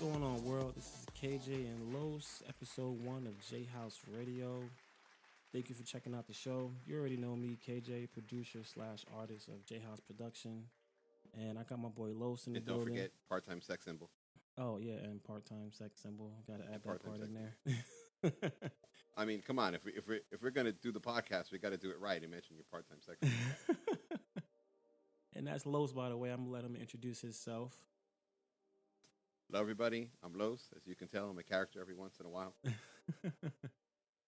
going on, world? This is KJ and Los, episode 1 of JHouze Radio. Thank you for checking out the show. You already know me, KJ, producer slash artist of JHouze Production. And I got my boy Los in the And don't building. forget part-time sex symbol. Oh, yeah, and part-time sex symbol. Got to add that Part-time part in sex there. I mean, come on. If we're gonna do the podcast, we got to do it right and mention your part-time sex symbol. And that's Los, by the way. I'm going to let him introduce himself. Hello, everybody. I'm Los. As you can tell, I'm a character every once in a while.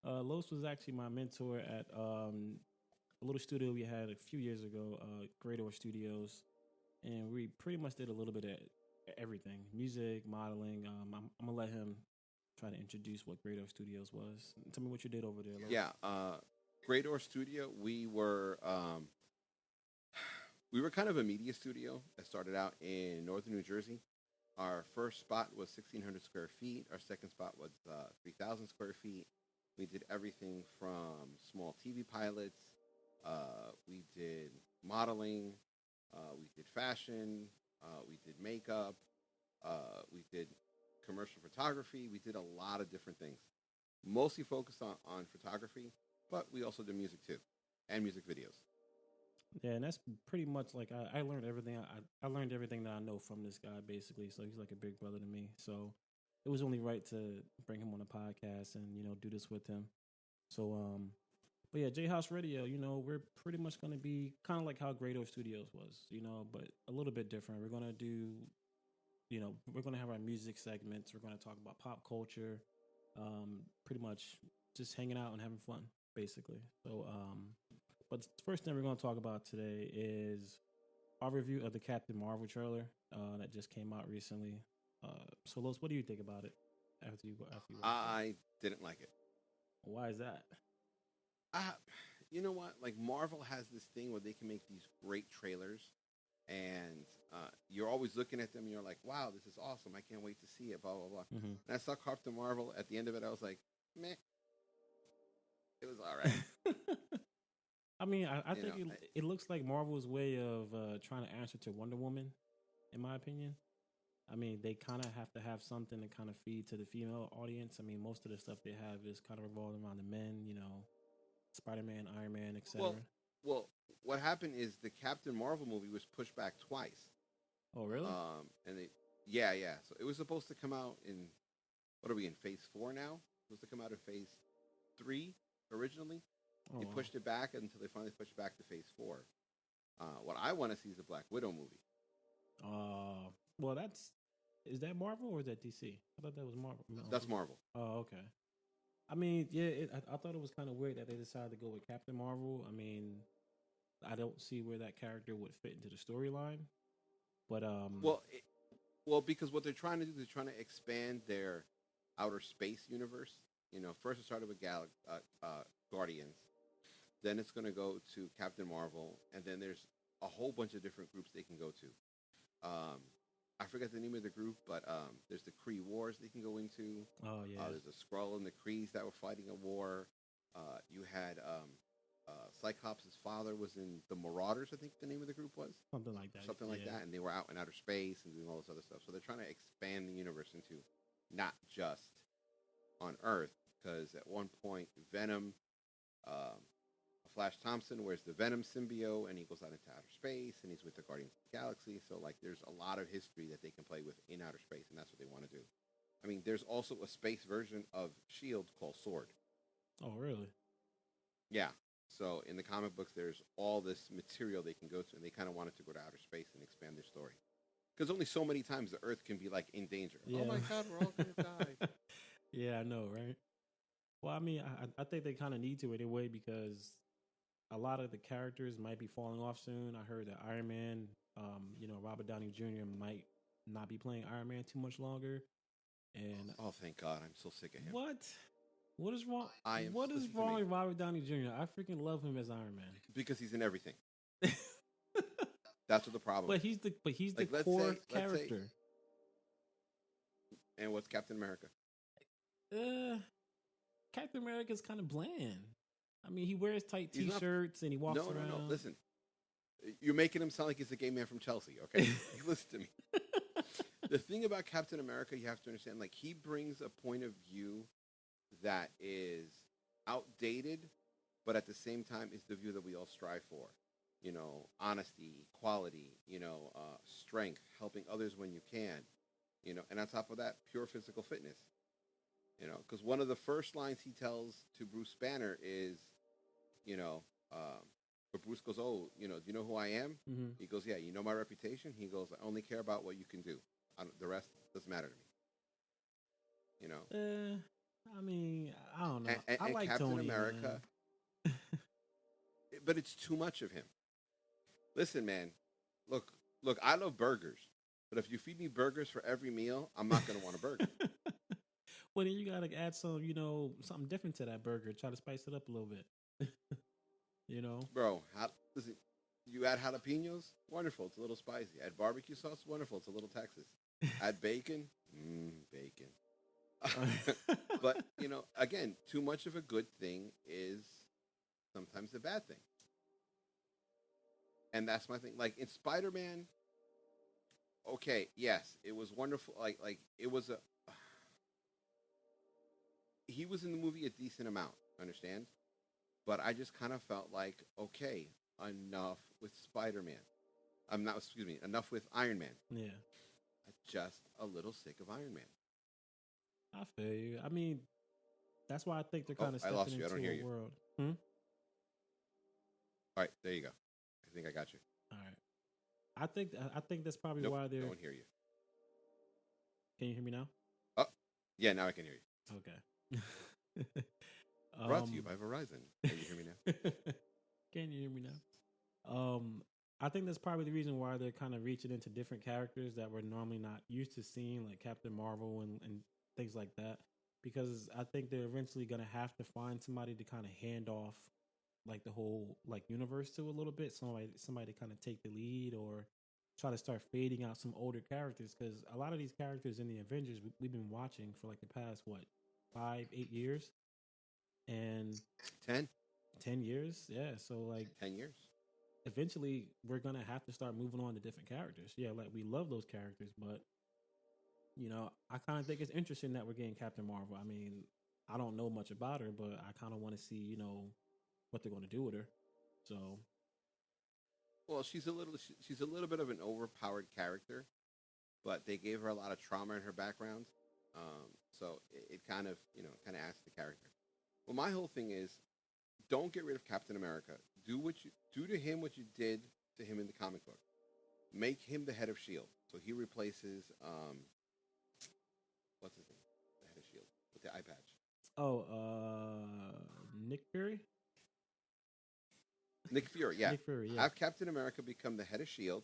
Los was actually my mentor at a little studio we had a few years ago, Greator Studios, and we pretty much did a little bit of everything: music, modeling. I'm gonna let him try to introduce what Greator Studios was. Tell me what you did over there, Los. Yeah, Greator Studio. We were kind of a media studio that started out in northern New Jersey. Our first spot was 1,600 square feet. Our second spot was 3,000 square feet. We did everything from small TV pilots. We did modeling. We did fashion. We did makeup. We did commercial photography. We did a lot of different things. Mostly focused on photography, but we also did music too, and music videos. Yeah, and that's pretty much like I learned everything. I learned everything that I know from this guy, basically. So he's like a big brother to me. So it was only right to bring him on a podcast and do this with him. So but yeah, JHouze Radio. We're pretty much gonna be kind of like how Greater Studios was, but a little bit different. We're gonna do, we're gonna have our music segments. We're gonna talk about pop culture, pretty much just hanging out and having fun, basically. So but the first thing we're going to talk about today is our review of the Captain Marvel trailer that just came out recently. So, Los, what do you think about it after you watch it? I didn't like it. Why is that? You know what? Like, Marvel has this thing where they can make these great trailers, and you're always looking at them, and you're like, wow, this is awesome. I can't wait to see it, blah, blah, blah. Mm-hmm. And I saw Captain Marvel. At the end of it, I was like, meh. It was all right. I mean, I think it looks like Marvel's way of trying to answer to Wonder Woman, in my opinion. I mean, they kind of have to have something to kind of feed to the female audience. I mean, most of the stuff they have is kind of revolving around the men, Spider-Man, Iron Man, etc. Well, what happened is the Captain Marvel movie was pushed back twice. Oh, really? Yeah. So it was supposed to come out in, what are we in, phase 4 now? It was supposed to come out in phase 3 originally. They pushed it back until they finally pushed it back to phase 4. What I want to see is a Black Widow movie. Well, is that Marvel or is that DC? I thought that was Marvel. No. That's Marvel. Oh, okay. I mean, yeah, I thought it was kind of weird that they decided to go with Captain Marvel. I mean, I don't see where that character would fit into the storyline. But well, because what they're trying to do, they're trying to expand their outer space universe. First it started with Guardians. Then it's going to go to Captain Marvel, and then there's a whole bunch of different groups they can go to. I forget the name of the group, but there's the Kree Wars they can go into. Oh, yeah. There's a Skrull and the Krees that were fighting a war. You had Cyclops' father was in the Marauders, I think the name of the group was. Something like that. Something like that, and they were out in outer space and doing all this other stuff. So they're trying to expand the universe into not just on Earth, because at one point, Venom... Flash Thompson wears the Venom symbiote, and he goes out into outer space, and he's with the Guardians of the Galaxy. So, there's a lot of history that they can play with in outer space, and that's what they want to do. I mean, there's also a space version of S.H.I.E.L.D. called S.W.O.R.D. Oh, really? Yeah. So, in the comic books, there's all this material they can go to, and they kind of wanted to go to outer space and expand their story. Because only so many times the Earth can be, in danger. Yeah. Oh, my God, we're all going to die. Yeah, I know, right? Well, I mean, I think they kind of need to anyway, because a lot of the characters might be falling off soon. I heard that Iron Man, Robert Downey Jr. might not be playing Iron Man too much longer. And oh, thank God, I'm so sick of him. What? What is wrong? What is wrong with Robert Downey Jr.? I freaking love him as Iron Man because he's in everything. That's what the problem. But he's the core character. And what's Captain America? Captain America's kind of bland. I mean, he wears tight T-shirts and he walks around. No. Listen, you're making him sound like he's a gay man from Chelsea, okay? Listen to me. The thing about Captain America, you have to understand, like he brings a point of view that is outdated, but at the same time is the view that we all strive for. You know, honesty, equality, strength, helping others when you can, and on top of that, pure physical fitness. Because one of the first lines he tells to Bruce Banner is, you know, but Bruce goes, "Oh, do you know who I am?" Mm-hmm. He goes, "Yeah, you know my reputation." He goes, "I only care about what you can do. The rest doesn't matter to me." You know, I mean, I don't know. I and like Captain Tony, America, man. but it's too much of him. Listen, man, look, look. I love burgers, but if you feed me burgers for every meal, I'm not gonna want a burger. Well, then you gotta add some, something different to that burger. Try to spice it up a little bit. you know. Bro, listen, you add jalapenos, wonderful. It's a little spicy. Add barbecue sauce, wonderful. It's a little Texas. Add bacon, bacon. But again, too much of a good thing is sometimes a bad thing, and that's my thing. Like in Spider-Man, okay, yes, it was wonderful. Like it was a. He was in the movie a decent amount, understand? But I just kind of felt like, okay, enough with Spider-Man. I'm not. Excuse me. Enough with Iron Man. Yeah, Just a little sick of Iron Man. I feel you. I mean, that's why I think they're Oh, kind of I lost stepping you. I into don't hear a you. world. Hmm? All right, there you go. I think I got you. All right. I think that's probably Nope, why they're. no one hear you. Can you hear me now? Oh, yeah, now I can hear you. Okay. Brought to you by Verizon. Can you hear me now? Can you hear me now? I think that's probably the reason why they're kind of reaching into different characters that we're normally not used to seeing, like Captain Marvel and things like that. Because I think they're eventually gonna have to find somebody to kind of hand off like the whole like universe to a little bit. Somebody to kind of take the lead or try to start fading out some older characters. Because a lot of these characters in the Avengers we've been watching for like the past 5-8 years and 10? 10 years. Yeah. So like 10 years. eventually we're gonna have to start moving on to different characters. Yeah, like we love those characters, but I kind of think it's interesting that we're getting Captain Marvel. I mean, I don't know much about her, but I kind of want to see, what they're going to do with her. So, Well, she's a little bit of an overpowered character, but they gave her a lot of trauma in her background. So it kind of kind of adds to the character. Well, my whole thing is, don't get rid of Captain America. Do to him what you did to him in the comic book. Make him the head of Shield, so he replaces what's his name, the head of Shield with the eye patch. oh, Nick Fury. Nick Fury, yeah. Nick Fury, yeah. Have Captain America become the head of Shield.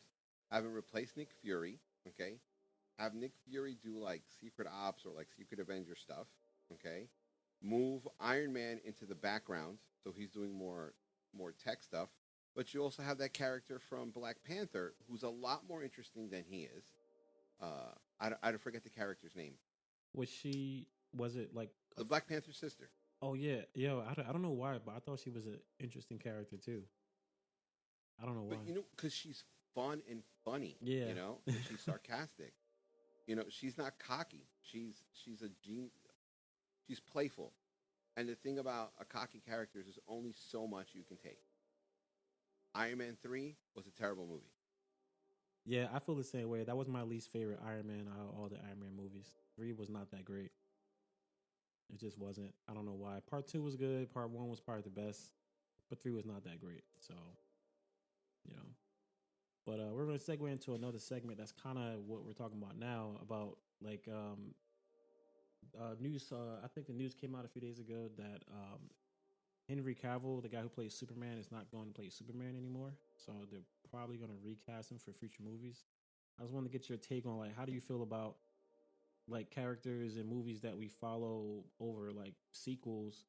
Have him replace Nick Fury. Okay. Have Nick Fury do like Secret Ops or like Secret Avenger stuff. Okay. Move Iron Man into the background, so he's doing more tech stuff. But you also have that character from Black Panther, who's a lot more interesting than he is. I forget the character's name. Was it like The Black Panther's sister. Oh yeah, yo, I don't know why, but I thought she was an interesting character too. I don't know why. But because she's fun and funny. Yeah. And she's sarcastic. She's not cocky. She's a genius. She's playful. And the thing about a cocky character is there's only so much you can take. Iron Man 3 was a terrible movie. Yeah, I feel the same way. That was my least favorite Iron Man out of all the Iron Man movies. 3 was not that great. It just wasn't. I don't know why. Part 2 was good. Part 1 was probably the best. But 3 was not that great. So, you know. But we're going to segue into another segment that's kind of what we're talking about now, about like news. I think the news came out a few days ago that Henry Cavill, the guy who plays Superman, is not going to play Superman anymore. So they're probably going to recast him for future movies. I just wanted to get your take on like, how do you feel about like characters in movies that we follow over like sequels,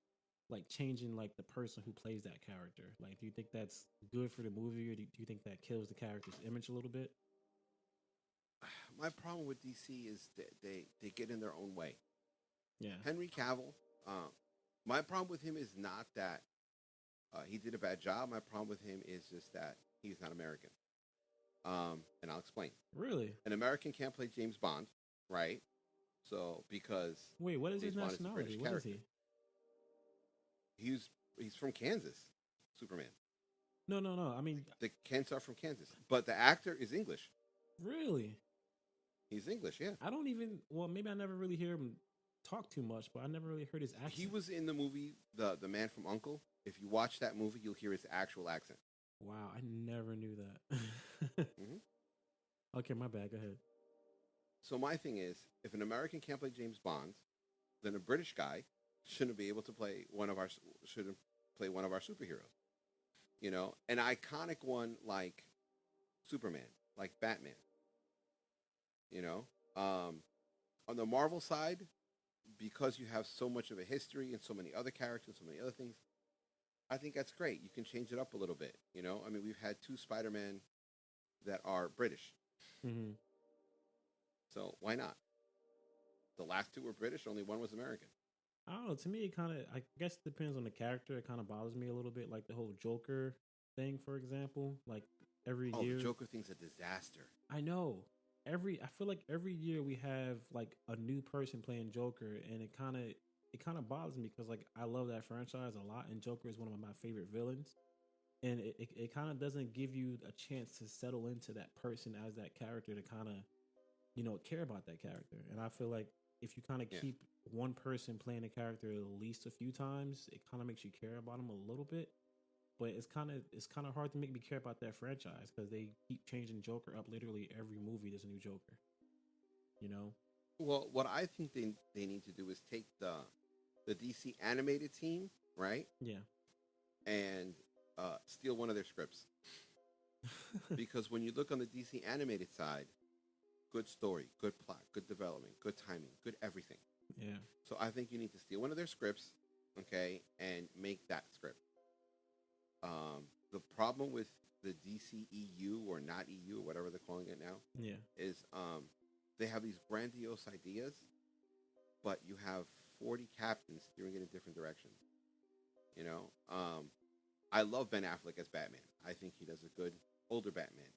like changing like the person who plays that character? Like, do you think that's good for the movie, or do you think that kills the character's image a little bit? My problem with DC is that they get in their own way. Yeah. Henry Cavill, my problem with him is not that he did a bad job. My problem with him is just that he's not American. And I'll explain. Really? An American can't play James Bond, right? So because Wait, what is his James Bond is a nationality? British What is character, he? he's from Kansas. Superman. No, no, no. I mean, The Kents are from Kansas, but the actor is English. really? He's English, yeah. I don't even. Well, maybe I never really hear him talk too much, but I never really heard his He accent. was in the movie The Man from Uncle. If you watch that movie, you'll hear his actual accent. Wow, I never knew that. Hmm. Okay, my bad. Go ahead. So my thing is, if an American can't play James Bond, then a British guy shouldn't be able to play shouldn't play one of our superheroes. You know, an iconic one like Superman, like Batman. You know, on the Marvel side, because you have so much of a history and so many other characters, so many other things, I think that's great. You can change it up a little bit. You know, I mean, we've had two Spider-Man that are British, Hmm. so why not? The last two were British. Only one was American. I don't know. To me, it kind of. I guess it depends on the character. It kind of bothers me a little bit, like the whole Joker thing, for example. Like every Oh, the year, Joker thing's a disaster. I know. I feel like every year we have like a new person playing Joker, and it kind of bothers me because like I love that franchise a lot, and Joker is one of my favorite villains, and it kind of doesn't give you a chance to settle into that person as that character to kind of care about that character. And I feel like if you kind of Yeah. keep one person playing a character at least a few times, it kind of makes you care about them a little bit. But it's kind of hard to make me care about that franchise because they keep changing Joker up literally every movie. There's a new Joker, you know? Well, what I think they need to do is take the DC animated team, right, Yeah. and steal one of their scripts. Because when you look on the DC animated side, good story, good plot, good development, good timing, good everything. Yeah. So I think you need to steal one of their scripts, okay, and make that script. The problem with the DCEU or not EU or whatever they're calling it now Yeah. is they have these grandiose ideas, but you have 40 captains steering it in different directions. You know, I love Ben Affleck as Batman. I think he does a good older Batman.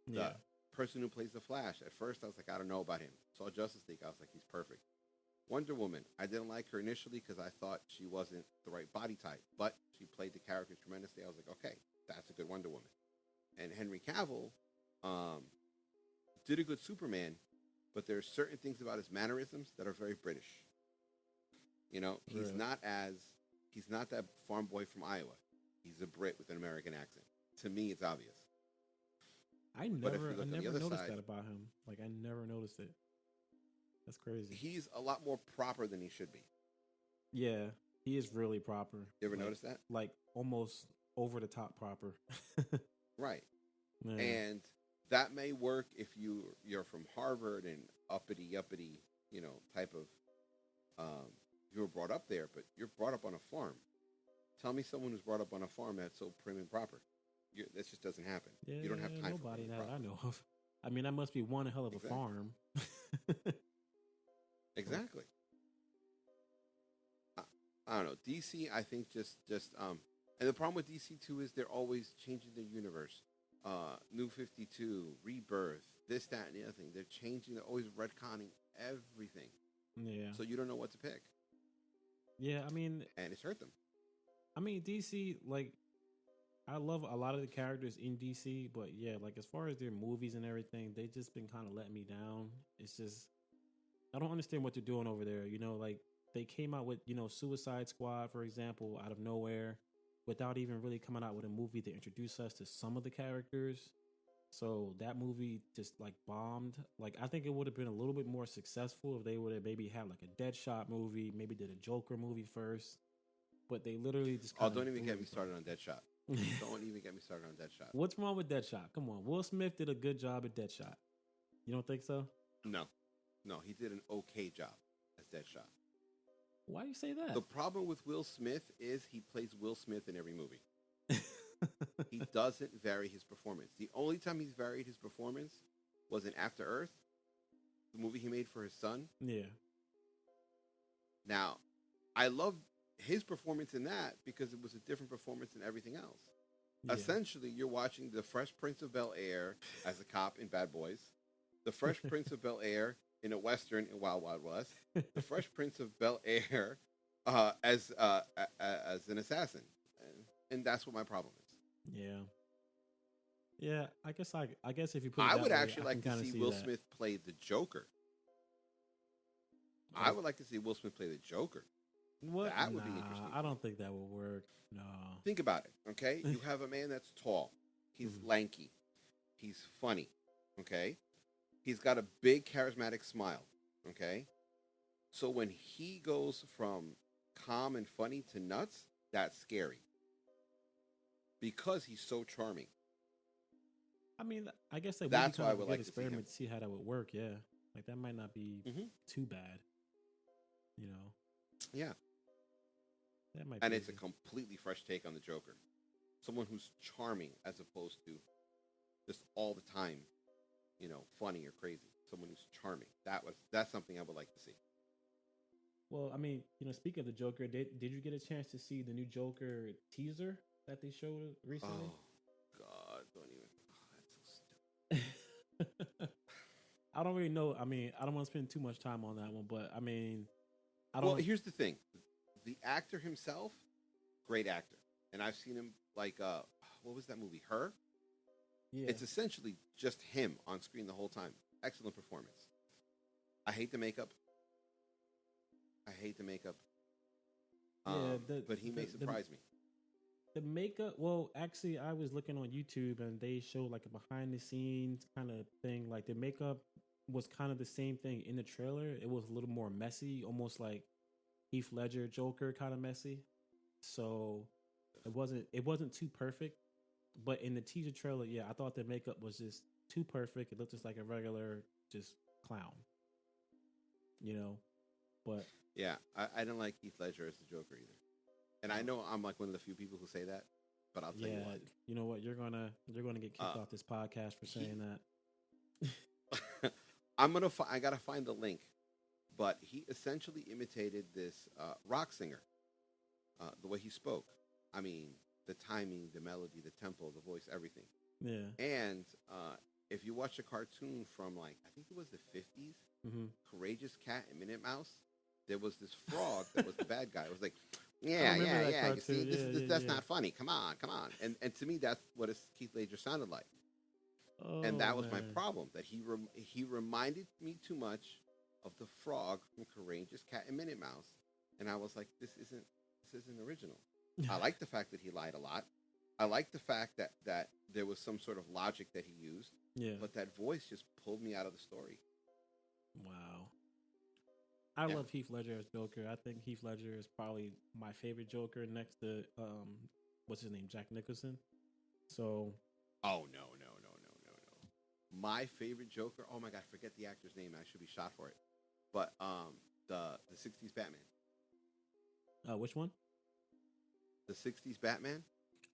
The Yeah. person who plays the Flash, at first I was like, I don't know about him. Saw Justice League, I was like, he's perfect. Wonder Woman, I didn't like her initially because I thought she wasn't the right body type, but she played the character tremendously. I was like, okay, that's a good Wonder Woman. And Henry Cavill did a good Superman, but there are certain things about his mannerisms that are very British. You know, he's Right. he's not that farm boy from Iowa. He's a Brit with an American accent. To me, it's obvious. I But if you never, look I on the never other noticed side, that about him. Like I never noticed it. That's crazy. he's a lot more proper than he should be. Yeah, he is really proper. You ever Like, notice that? like almost over the top proper. Right. Yeah. And that may work if you're from Harvard and uppity, type of you were brought up there, but you're brought up on a farm. Tell me someone who's brought up on a farm that's so prim and proper. This just doesn't happen. Yeah, You don't have time for nobody prim and that I proper. know of. I mean, that must be one hell of a Exactly. farm. Exactly. I don't know. DC, I think and the problem with DC too is they're always changing their universe. New 52, Rebirth, this, that, and the other thing. They're changing. They're always retconning everything. Yeah. So you don't know what to pick, Yeah, I mean, and it's hurt them. DC, like, I love a lot of the characters in DC, but yeah, like as far as their movies and everything, they just been kind of letting me down. It's just I don't understand what they're doing over there. Like they came out with Suicide Squad, for example, out of nowhere, without even really coming out with a movie to introduce us to some of the characters. So that movie just like bombed. Like I think it would have been a little bit more successful if they would have maybe had like a Deadshot movie, maybe did a Joker movie first. But they literally just Oh, kinda don't even threw get me everything. started on Deadshot. Don't even get me started on Deadshot. What's wrong with Deadshot? Come on, Will Smith did a good job at Deadshot. You don't think so? No, he did an okay job as Deadshot. Why do you say that? The problem with Will Smith is he plays Will Smith in every movie. He doesn't vary his performance. The only time he's varied his performance was in After Earth, the movie he made for his son. Yeah. Now, I loved his performance in that because it was a different performance than everything else. Yeah. Essentially, you're watching the Fresh Prince of Bel Air as a cop in Bad Boys, the Fresh Prince of Bel Air in a Western in Wild Wild West, the Fresh Prince of Bel Air as an assassin, and that's what my problem is. Yeah. Yeah. I guess if you put it I that would way, actually I can like to kind of see see Will that. Smith play the Joker. I As would like to see Will Smith play the Joker. what? That would be Nah, interesting I to me. don't think that would work. No. Think about it, okay? You have a man that's tall, he's Mhm. lanky, he's funny, okay? He's got a big charismatic smile, okay? So when he goes from calm and funny to nuts, that's scary because he's so charming. I mean, I guess that would be That's why kind I of a would good like to see him. experiment to see how that would work. Yeah. Like that might not be Hmm. too bad. You know, Yeah. that might And be a it's a completely fresh take on the Joker. Someone who's charming as opposed to just all the time, funny or crazy. Someone who's charming. That's something I would like to see. Well, I mean, speaking of the Joker, did you get a chance to see the new Joker teaser that they showed recently? Oh God, don't even. Oh, that's so I don't really know. I mean, I don't want to spend too much time on that one, but I mean, I Well, don't. here's the thing: the actor himself, great actor, and I've seen him like what was that movie? Her. Yeah, It's essentially just him on screen the whole time. Excellent performance. I hate the makeup. I hate the makeup. yeah. But he may The surprise me. the makeup. Well, actually, I was looking on YouTube and they showed like a behind the scenes kind of thing. Like the makeup was kind of the same thing in the trailer. It was a little more messy, almost like Heath Ledger Joker kind of messy. So it wasn't too perfect. But in the teaser trailer, yeah, I thought the makeup was just too perfect. It looked just like a regular just clown, you know. But Yeah, I don't like Heath Ledger as the Joker either. And I uh, know I'm like one of the few people who say that, but I'll tell you yeah, what. you know what? You're gonna get kicked Uh, off this podcast for he, saying that. I gotta find the link, but he essentially imitated this rock singer, the way he spoke. I mean, the timing, the melody, the tempo, the voice, everything. Yeah. And if you watch a cartoon from like I think it was the 50s, Hmm. Courageous Cat and Minute Mouse, there was this frog that was the bad guy. It was like, I yeah, remember yeah, that yeah. You see, cartoon. Yeah, yeah, that's yeah. not funny. Come on, come on. And to me, that's what Keith Ledger sounded like. And Oh that was my man. problem. That he reminded me too much of the frog from Courageous Cat and Minute Mouse, and I was like, this isn't original. I like the fact that he lied a lot. I like the fact that there was some sort of logic that he used, Yeah. but that voice just pulled me out of the story. Wow. I Yeah. love Heath Ledger as Joker. I think Heath Ledger is probably my favorite Joker next to what's his name, Jack Nicholson. So Oh no. My favorite Joker. Oh my God, forget the actor's name. I should be shot for it. But the '60s Batman. which one? The '60s Batman.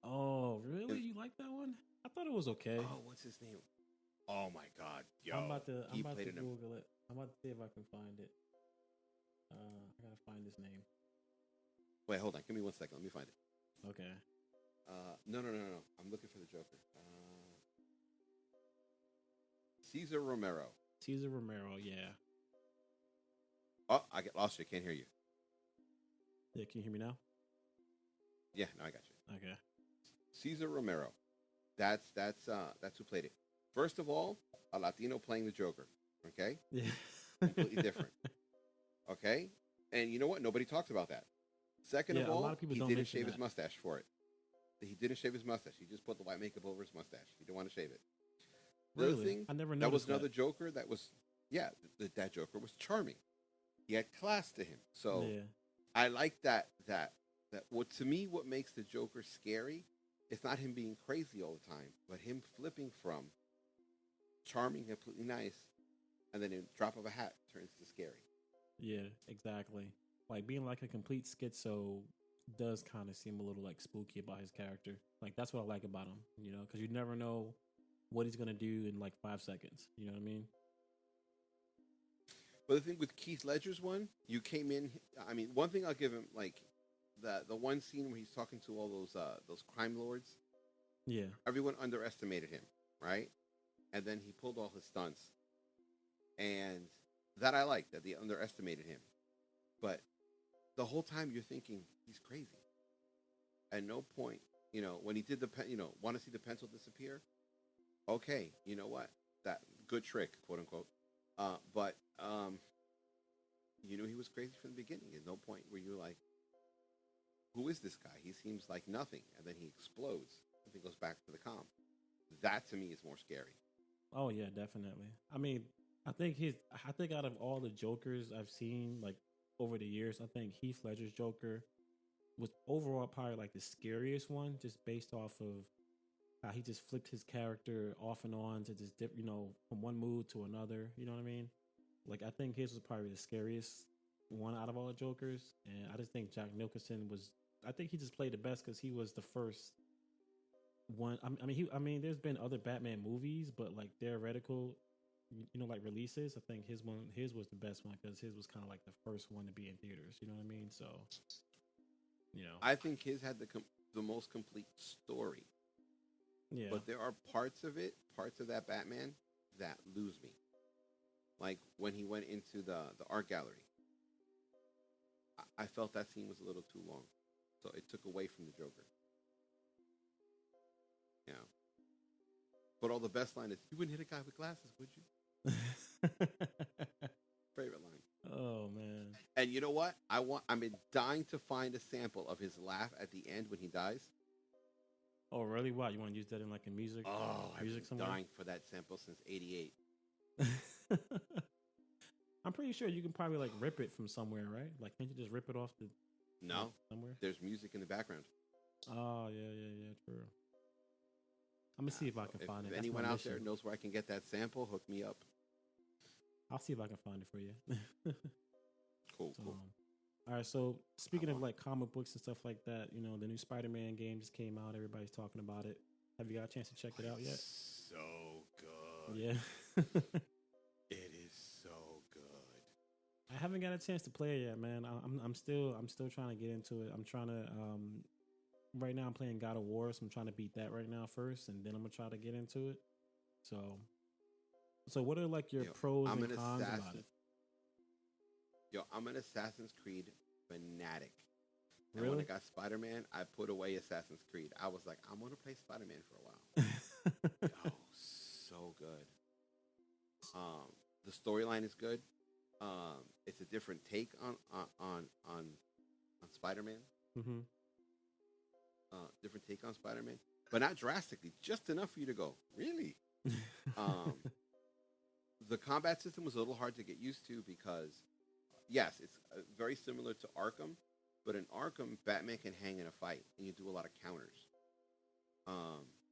Oh, really? It- You like that one? I thought it was okay. oh, what's his name? Oh my God, I'm yo, about to I'm he about played to in a. Google it. I'm about to see if I can find it. I gotta find his name. Wait, hold on. Give me 1 second. Let me find it. Okay. No. I'm looking for the Joker. Caesar Romero. Caesar Romero. Yeah. Oh, I get lost. You can't hear you. Yeah. Can you hear me now? Yeah, no, I got you. Okay. Caesar Romero. That's who played it. First of all, a Latino playing the Joker. Okay, Yeah. completely different. Okay, and you know what? Nobody talks about that. Second Yeah. of A lot all, of people he don't didn't mention shave his that. mustache for it. He didn't shave his mustache. He just put the white makeup over his mustache. He didn't want to shave it. The other Really? thing, I never that was noticed another that. Joker that was, yeah, that Joker was charming. He had class to him. So Yeah. I like that what to me what makes the Joker scary is not him being crazy all the time, but him flipping from charming, completely nice, and then in a drop of a hat turns to scary. Yeah. Exactly. Like being like a complete schizo does kind of seem a little like spooky about his character. Like that's what I like about him. Because you never know what he's gonna do in like 5 seconds. You know what I mean? But the thing with Keith Ledger's one, you came in. I mean, one thing I'll give him, like the one scene where he's talking to all those crime lords, Yeah. Everyone underestimated him, right? And then he pulled all his stunts, and that I like that they underestimated him. But the whole time you're thinking he's crazy. At no point, when he did want to see the pencil disappear. Okay, you know what? That good trick, quote unquote. But you knew he was crazy from the beginning. At no point where you're like, who is this guy? He seems like nothing, and then he explodes. And he goes back to the calm. That to me is more scary. Oh yeah, definitely. I mean, I think out of all the Jokers I've seen like over the years, I think Heath Ledger's Joker was overall probably like the scariest one, just based off of how he just flipped his character off and on to just dip, from one mood to another. You know what I mean? Like I think his was probably the scariest one out of all the Jokers, and I just think Jack Nicholson was. I think he just played the best because he was the first one. There's been other Batman movies, but like theoretical, like releases. I think his was the best one because his was kind of like the first one to be in theaters. You know what I mean? So, I think his had the most complete story. Yeah. But there are parts of that Batman that lose me. Like when he went into the art gallery, I felt that scene was a little too long, so it took away from the Joker. Yeah. But all the best line is, "You wouldn't hit a guy with glasses, would you?" Favorite line. Oh man. And you know what? I'm dying to find a sample of his laugh at the end when he dies. Oh really? Wow, you want to use that in like a music? I've music been somewhere? dying for that sample since '88. I'm pretty sure you can probably like rip it from somewhere, right? Like, can't you just rip it off No, somewhere? there's music in the background. Oh yeah, true. I'm gonna see if I can find it. If That's anyone my out mission. there knows where I can get that sample, hook me up. I'll see if I can find it for you. Cool. All right. So speaking of like comic books and stuff like that, the new Spider-Man game just came out. Everybody's talking about it. Have you got a chance to check it out yet? So good. Yeah. It is so good. I haven't got a chance to play it yet, man. I'm still trying to get into it. I'm trying to right now I'm playing God of War, so I'm trying to beat that right now first, and then I'm gonna try to get into it. So what are like your pros and cons about it? I'm an Assassin's Creed fanatic. And Really? when I got Spider-Man, I put away Assassin's Creed. I was like, I'm gonna play Spider-Man for a while. Oh, so good. The storyline is good. It's a different take on Spider-Man. Mm-hmm. Different take on Spider-Man, but not drastically. Just enough for you to go, really. The combat system was a little hard to get used to because, yes, it's very similar to Arkham, but in Arkham, Batman can hang in a fight and you do a lot of counters.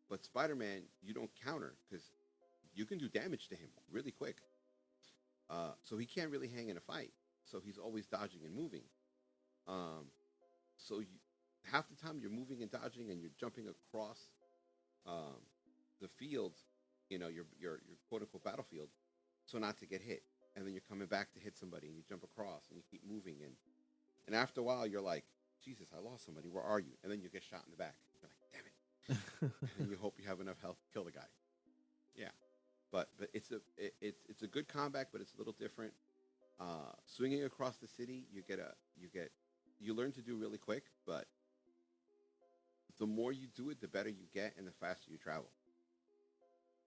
But Spider-Man, you don't counter because you can do damage to him really quick. So he can't really hang in a fight. So he's always dodging and moving. Half the time you're moving and dodging and you're jumping across the field, your quote unquote battlefield, so not to get hit. And then you're coming back to hit somebody and you jump across and you keep moving. And after a while, you're like, Jesus, I lost somebody. Where are you? And then you get shot in the back. You're like, damn it. And you hope you have enough health to kill the guy. Yeah. But it's a good combat, but it's a little different. Swinging across the city, you learn to do really quick, but the more you do it, the better you get and the faster you travel.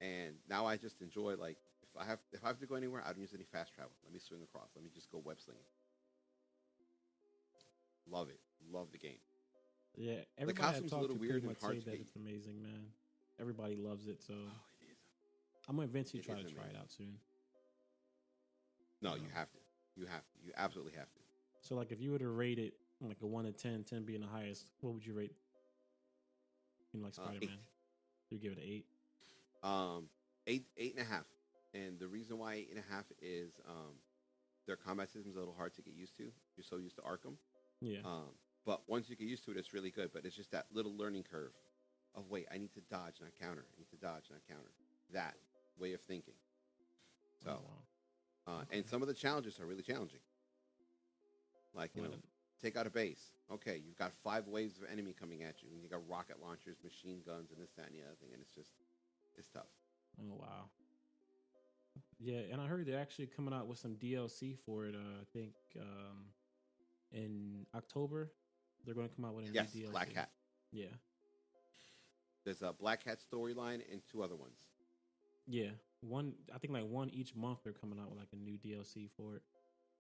And now I just enjoy, like, if I have to go anywhere, I don't use any fast travel. Let me swing across. Let me just go web slinging. Love it. Love the game. Yeah, the costume's a little weird and hard to get. It's amazing, man. Everybody loves it, so it is. I'm gonna eventually try it out soon. No, you have to. You absolutely have to. So, like, if you were to rate it like a 1 to 10, 10 being the highest, what would you rate? Like Spider-Man, you give it an 8. 8.5. And the reason why 8.5 is their combat system is a little hard to get used to. You're so used to Arkham. Yeah. But once you get used to it, it's really good. But it's just that little learning curve of, wait, I need to dodge, not counter. I need to dodge, not counter. That way of thinking. So, Okay. And some of the challenges are really challenging. Like, take out a base. Okay, you've got 5 waves of enemy coming at you, and you got rocket launchers, machine guns, and this, that, and the other thing, and it's tough. Oh wow. Yeah, and I heard they're actually coming out with some DLC for it. I think in October they're going to come out with a new Yes, DLC. Black Hat. Yeah, There's a Black Hat storyline and 2 other ones. yeah. One, I think like one each month they're coming out with like a new DLC for it.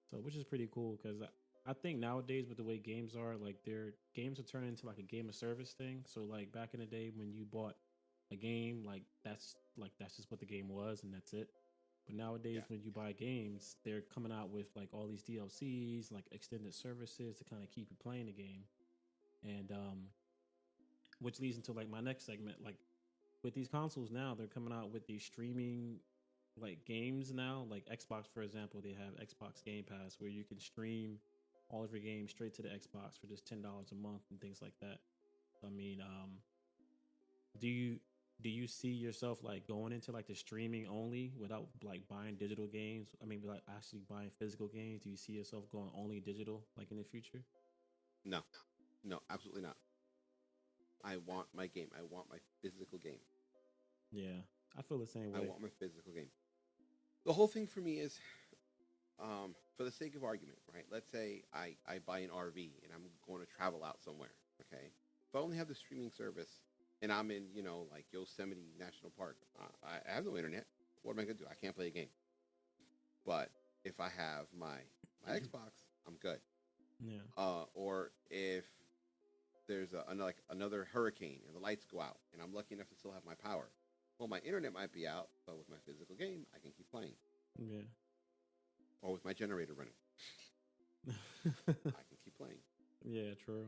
So which is pretty cool because I think nowadays with the way games are, like their games are turning into like a game of service thing. So like back in the day when you bought a game, that's just what the game was and that's it. But nowadays, Yeah. when you buy games, they're coming out with like all these DLCs, like extended services to kind of keep you playing the game. And which leads into like my next segment. Like with these consoles now, they're coming out with these streaming like games now. Like Xbox, for example, they have Xbox Game Pass where you can stream all of your games straight to the Xbox for just $10 a month and things like that. I mean, do you see yourself like going into like the streaming only without like buying digital games? I mean, without actually buying physical games, do you see yourself going only digital like in the future? No, no, absolutely not. I want my game. I want my physical game. Yeah, I feel the same I way. want my physical game. The whole thing for me is, for the sake of argument, right? Let's say I buy an RV and I'm going to travel out somewhere. Okay, if I only have the streaming service and I'm in, like Yosemite National Park, I have no internet. What am I gonna do? I can't play a game. But if I have my Xbox, I'm good. Yeah, Or if there's another hurricane and the lights go out and I'm lucky enough to still have my power. Well, my internet might be out, but with my physical game, I can keep playing. yeah. Or with my generator running, I can keep playing. Yeah, true.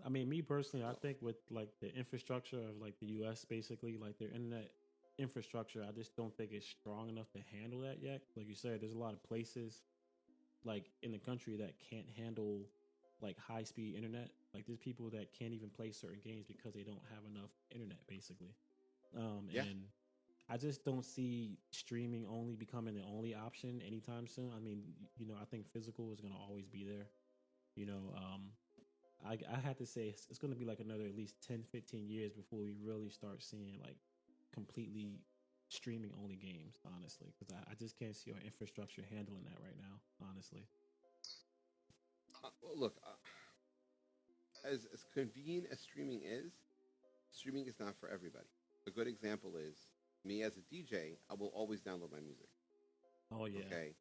I mean, me personally, I think with like the infrastructure of like the US basically, like their internet infrastructure, I just don't think it's strong enough to handle that yet. Like you said, there's a lot of places like in the country that can't handle like high speed internet. Like there's people that can't even play certain games because they don't have enough internet basically. Yeah, And I just don't see streaming only becoming the only option anytime soon. I mean, I think physical is going to always be there. You know, I had to say it's going to be like another at least 10, 15 years before we really start seeing like completely streaming only games, honestly, because I just can't see our infrastructure handling that right now, honestly. well, look, as convenient as streaming is not for everybody. A good example is me as a DJ. I will always download my music. Oh, yeah. Okay,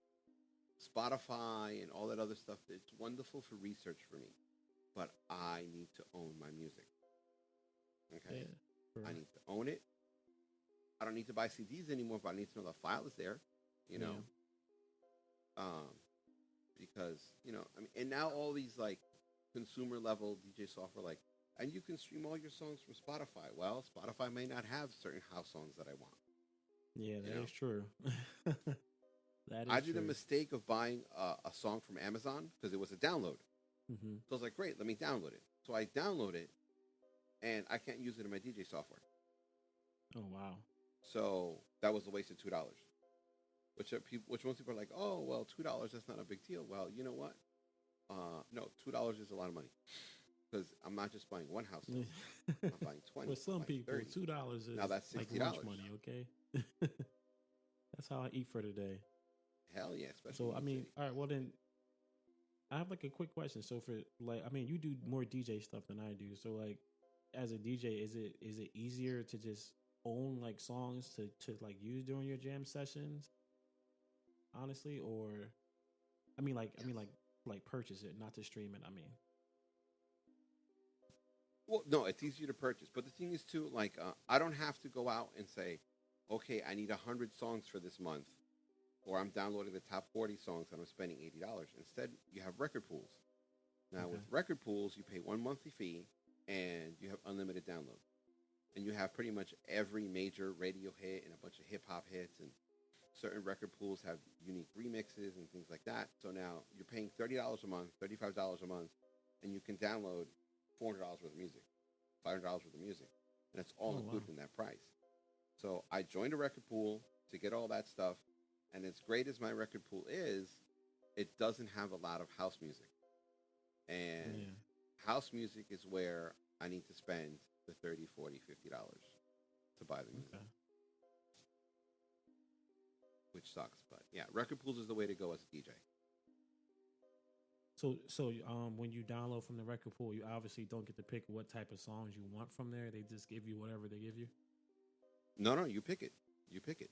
Spotify and all that other stuff. It's wonderful for research for me, but I need to own my music. Okay, Yeah. Sure. I need to own it. I don't need to buy CDs anymore, but I need to know the file is there. You know, um, because I mean, and now all these like consumer level DJ software, like, and you can stream all your songs from Spotify. Well, Spotify may not have certain house songs that I want. Yeah, You that know, is true. That I is did a true. mistake of buying a song from Amazon because it was a download. Hmm. So I was like, great, let me download it. So I download it, and I can't use it in my DJ software. Oh, wow. So that was a waste of $2. Which most people are like, oh well, $2, that's not a big deal. Well, you know what? No, $2 is a lot of money because I'm not just buying one house song. I'm buying 20. For some I'm buying people, 30. $2 is Now that's like $60. lunch money. Okay, that's how I eat for the day. Hell yeah, especially So in I the mean, city. all right. Well then, I have like a quick question. So for like, I mean, you do more DJ stuff than I do. So like, as a DJ, is it easier to just own like songs to like use during your jam sessions, honestly, or I mean like purchase it, not to stream it. I mean, Well, no, it's easier to purchase. But the thing is, too, like, I don't have to go out and say, okay, I need 100 songs for this month, or I'm downloading the top 40 songs and I'm spending $80. Instead, you have record pools. Now, okay, with record pools, you pay one monthly fee and you have unlimited download. And you have pretty much every major radio hit and a bunch of hip hop hits, and certain record pools have unique remixes and things like that. So now you're paying $30 a month, $35 a month, and you can download $400 worth of music, $500 worth of music, and it's all oh wow, included in that price. So I joined a record pool to get all that stuff, and as great as my record pool is, it doesn't have a lot of house music. And Yeah. house music is where I need to spend the 30, 40, $50 to buy the music, Okay. which sucks. But yeah, record pools is the way to go as a DJ. So when you download from the record pool, you obviously don't get to pick what type of songs you want from there. They just give you whatever they give you. No, no, you pick it. You pick it.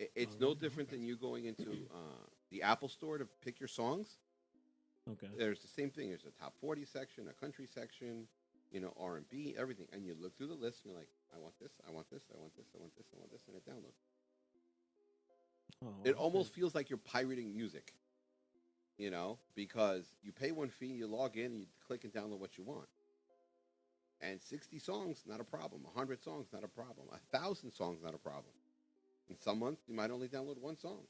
Oh, It's no really? different Okay. than you going into the Apple Store to pick your songs. Okay. There's the same thing. There's a top 40 section, a country section, R&B, everything. And you look through the list and you're like, I want this, I want this, I want this, I want this, I want this, and it downloads. Oh, It okay. almost feels like you're pirating music, because you pay one fee, you log in, and you click and download what you want. And 60 songs, not a problem. 100 songs, not a problem. 1,000 songs, not a problem. In some months, you might only download one song,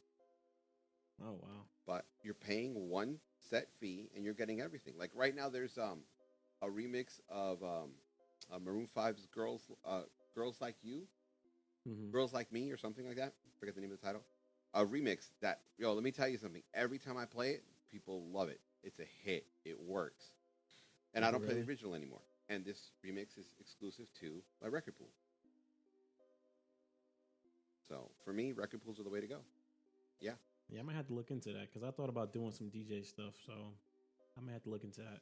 Oh, wow. but you're paying one set fee and you're getting everything. Like right now, there's a remix of Maroon 5's "Girls Like You," Hmm. "Girls Like Me," or something like that. Forget the name of the title. A remix that, let me tell you something. Every time I play it, people love it. It's a hit. It works. And I don't play the Really? original anymore. And this remix is exclusive to my record pool. So for me, record pools are the way to go. Yeah. Yeah, I might have to look into that because I thought about doing some DJ stuff. So I might have to look into that.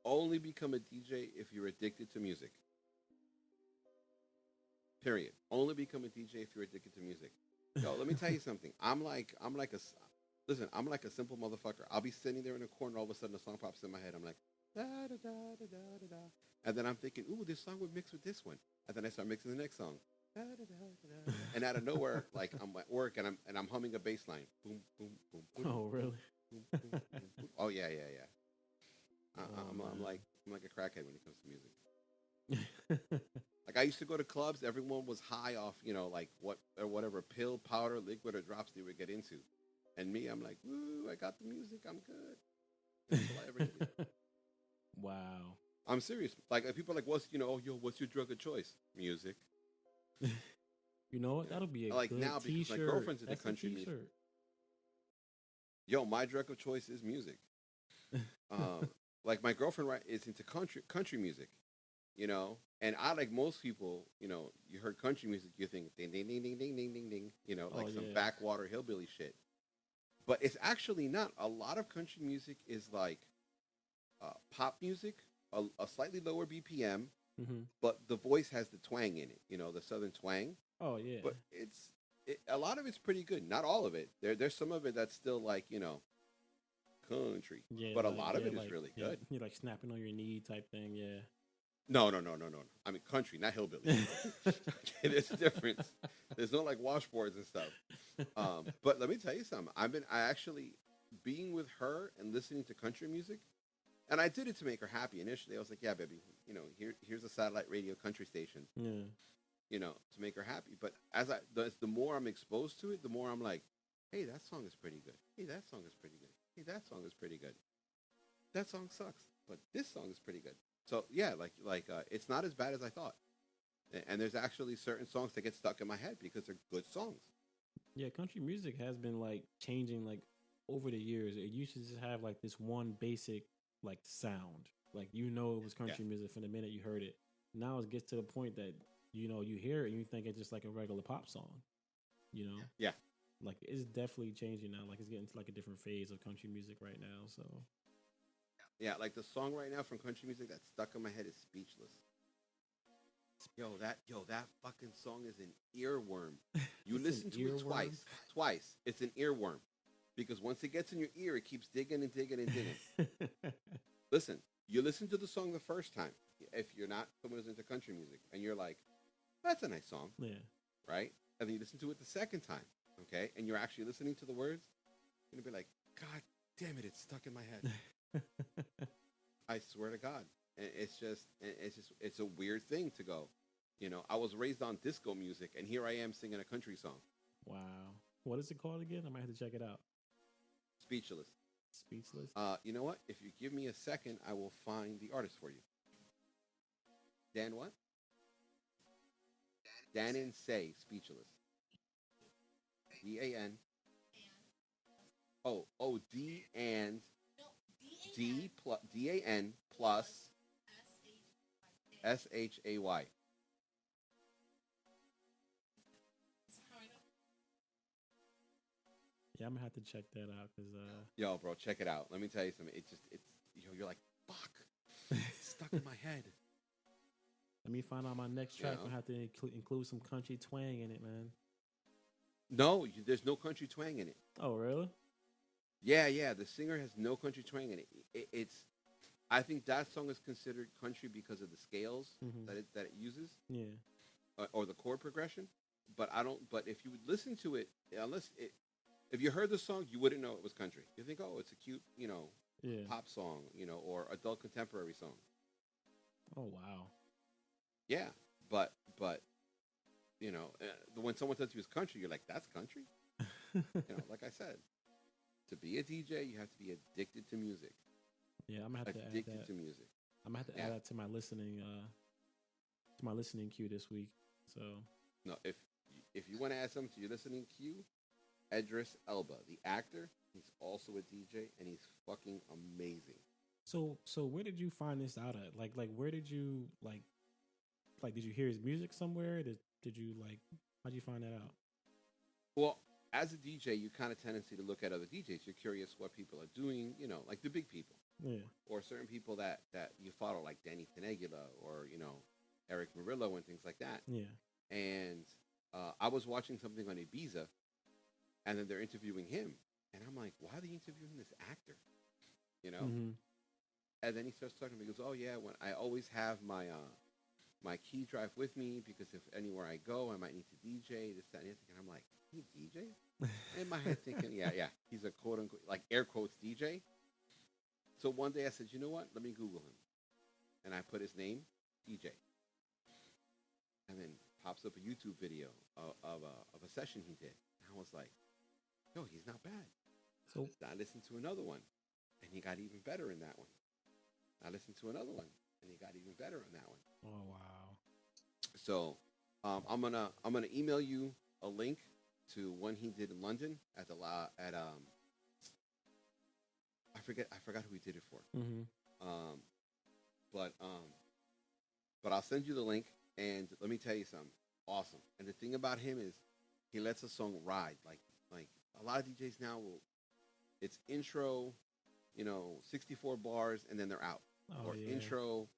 Only become a DJ if you're addicted to music. Period. Only become a DJ if you're addicted to music. Yo, let me tell you something. Listen, I'm like a simple motherfucker. I'll be sitting there in a corner, all of a sudden a song pops in my head. I'm like, da da da da da da da. And then I'm thinking, ooh, this song would mix with this one. And then I start mixing the next song. Da, da, da, da, da. And out of nowhere, like I'm at work and I'm humming a bass line. Boom, boom, boom, boom, Oh, boom, really? boom, boom, boom, boom. Oh yeah, yeah, yeah. Oh, I'm like a crackhead when it comes to music. Like I used to go to clubs, everyone was high off, like whatever pill, powder, liquid, or drops they would get into. And me, I'm like, woo, I got the music, I'm good. And that's all I ever needed. man. Wow. I'm serious. Like if people are like, what's your drug of choice? Music. You know what? That'll be a Like good now because my T-shirt. girlfriend's into That's a country music. T-shirt. My drug of choice is music. Um, like my girlfriend is into country music, and I, like most people, you heard country music, you think ding ding ding ding ding ding ding ding, Oh like some yeah. backwater hillbilly shit. But it's actually not. A lot of country music is like pop music, a slightly lower BPM, Hmm. but the voice has the twang in it, the southern twang. Oh yeah. But a lot of it's pretty good. Not all of it. There's some of it that's still like country, Yeah, but a like lot of yeah, it is like really yeah, good. you're like snapping on your knee type thing. Yeah. No, no, no, no, no, no. I mean country, not hillbilly. Okay, there's a difference. There's no like washboards and stuff. But let me tell you something. I actually being with her and listening to country music, and I did it to make her happy initially. I was like, yeah, baby, here's a satellite radio country station, Yeah. to make her happy. But the more I'm exposed to it, the more I'm like, hey, that song is pretty good. Hey, that song is pretty good. Hey, that song is pretty good. That song sucks, but this song is pretty good. So yeah, it's not as bad as I thought. And there's actually certain songs that get stuck in my head because they're good songs. Yeah, country music has been like changing like over the years. It used to just have like this one basic like sound. Like it was Yeah, country music from the minute you heard it. Now it gets to the point that you hear it and you think it's just like a regular pop song. You know? yeah, Like it's definitely changing now. Like it's getting to like a different phase of country music right now. So yeah. Like the song right now from country music that's stuck in my head is "Speechless." That fucking song is an earworm. You it's an listen to it earworm. twice. It's an earworm because once it gets in your ear, it keeps digging and digging and digging. Listen, you listen to the song the first time. If you're not someone who's into country music, and you're like, "That's a nice song," Yeah. right? And then you listen to it the second time, okay, and you're actually listening to the words, you're gonna be like, "God damn it, it's stuck in my head." I swear to God, it's a weird thing to go. I was raised on disco music, and here I am singing a country song. Wow. What is it called again? I might have to check it out. Speechless. Speechless. You know what? If you give me a second, I will find the artist for you. Dan what? Dan and Say Speechless. DAN D and DAN plus SHAY. Yeah, I'm gonna have to check that out because Yo, bro, check it out. Let me tell you something. You're like, fuck, it's stuck in my head. let me find out my next You track. know? I'm gonna have to include some country twang in it, man. No, there's no country twang in it. Oh, really? Yeah, yeah. The singer has no country twang in it. It's. I think that song is considered country because of the scales Hmm. that it uses, Yeah. or the chord progression. But I don't. But if you would listen to it, if you heard the song, you wouldn't know it was country. You think, oh, it's a cute, Yeah. pop song, or adult contemporary song. Oh, wow. Yeah, but when someone says to you it's country, you're like, that's country. Like I said, to be a DJ, you have to be addicted to music. Yeah, I'm gonna have to add Addicted that. to music. I'm gonna have to Yeah. add that to my listening queue this week. So No, if you want to add something to your listening queue, Idris Elba, the actor, he's also a DJ and he's fucking amazing. so where did you find this out at? Like where did you like did you hear his music somewhere? Did you like how'd you find that out? Well, as a DJ, you kind of tendency to look at other DJs. You're curious what people are doing, like the big people, Yeah. or certain people that you follow, like Danny Tenegula or Eric Murillo and things like that. Yeah. And I was watching something on Ibiza, and then they're interviewing him, and I'm like, why are they interviewing this actor? You know? Mm-hmm. And then he starts talking to me. He goes, oh yeah, when I always have my key drive with me because if anywhere I go, I might need to DJ this, that, and the other thing. And I'm like, he DJ? In my head thinking, yeah, he's a quote unquote, like air quotes DJ. So one day I said, you know what? Let me Google him, and I put his name, DJ, and then pops up a YouTube video of a session he did. And I was like, yo, he's not bad. So I listened to another one, and he got even better in that one. I listened to another one, and he got even better in that one. oh wow. So I'm gonna email you a link to one he did in London at I forgot who he did it for. Mm-hmm. Um, but I'll send you the link, and let me tell you something awesome. And the thing about him is he lets a song ride. Like a lot of DJs now it's intro, 64 bars, and then they're out. Oh Or yeah. intro,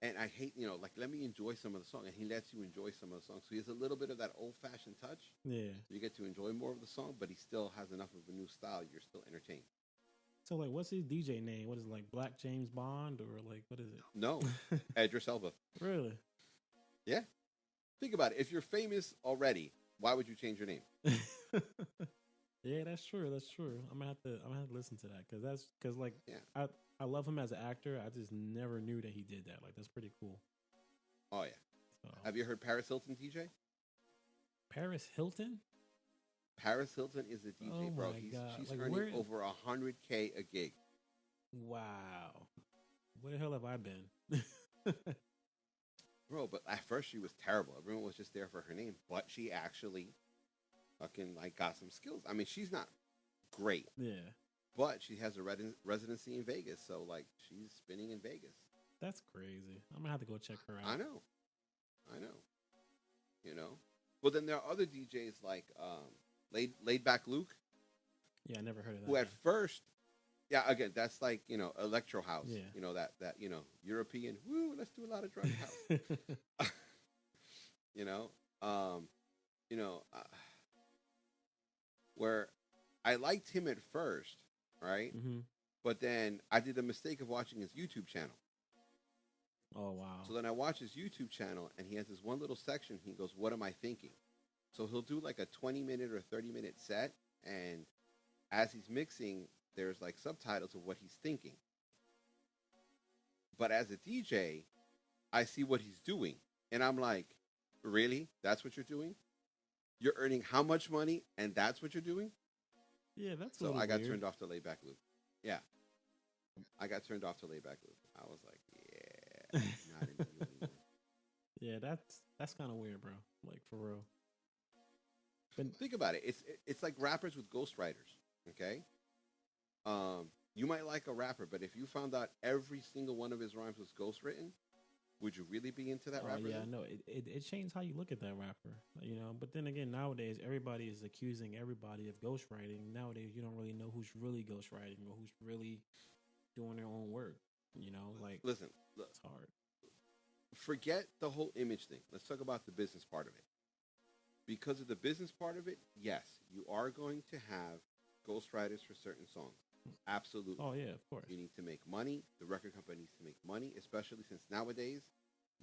and I hate, like, let me enjoy some of the song, and he lets you enjoy some of the song. So he has a little bit of that old-fashioned touch. Yeah. So you get to enjoy more of the song, but he still has enough of a new style. You're still entertained. So like what's his DJ name? What is it, like Black James Bond or like what is No, it? Idris Elba. Really? Yeah. Think about it. If you're famous already, why would you change your name? Yeah, that's true. That's true. I'm gonna have to listen to that because like Yeah. I love him as an actor. I just never knew that he did that. Like that's pretty cool. Oh, yeah. So Have you heard Paris Hilton DJ? Paris Hilton? Paris Hilton is a DJ, Oh bro. my God. She's Like, earning where- over 100K a gig. Wow. Where the hell have I been? Bro, but at first she was terrible. Everyone was just there for her name, but she actually fucking like got some skills. I mean, she's not great, Yeah, but she has a residency in Vegas, so like she's spinning in Vegas. that's crazy. I'm gonna have to go check her out. I know. But then there are other DJs like Laid Back Luke, Yeah, I never heard of that. who at guy. first, yeah, again, that's like electro house. Yeah. That European. Woo, let's do a lot of drum house. you know, um, where I liked him at first, right? Mm-hmm. But then I did the mistake of watching his YouTube channel. Oh wow. So then I watch his YouTube channel, and he has this one little section. He goes, "What am I thinking?" So he'll do like a 20-minute or 30-minute set, and as he's mixing, there's like subtitles of what he's thinking. But as a DJ, I see what he's doing, and I'm like, "Really? That's what you're doing? You're earning how much money, and that's what you're doing?" Yeah, that's a So little I got weird. turned off to Layback Luke. Yeah, I got turned off to Layback Luke. I was like, "Yeah, not into you anymore." Yeah, that's kind of weird, bro. Like for real. But Think about it. It's like rappers with ghostwriters. Okay, You might like a rapper, but if you found out every single one of his rhymes was ghostwritten, would you really be into that Oh rapper? yeah, I Then? know. It changed how you look at that rapper, you know. But then again, nowadays everybody is accusing everybody of ghostwriting. Nowadays, you don't really know who's really ghostwriting or who's really doing their own work. You know, like Listen, look, it's hard. forget the whole image thing. Let's talk about the business part of it. Because of the business part of it, yes, you are going to have ghostwriters for certain songs. Absolutely. Oh yeah, of course. You need to make money. The record company needs to make money, especially since nowadays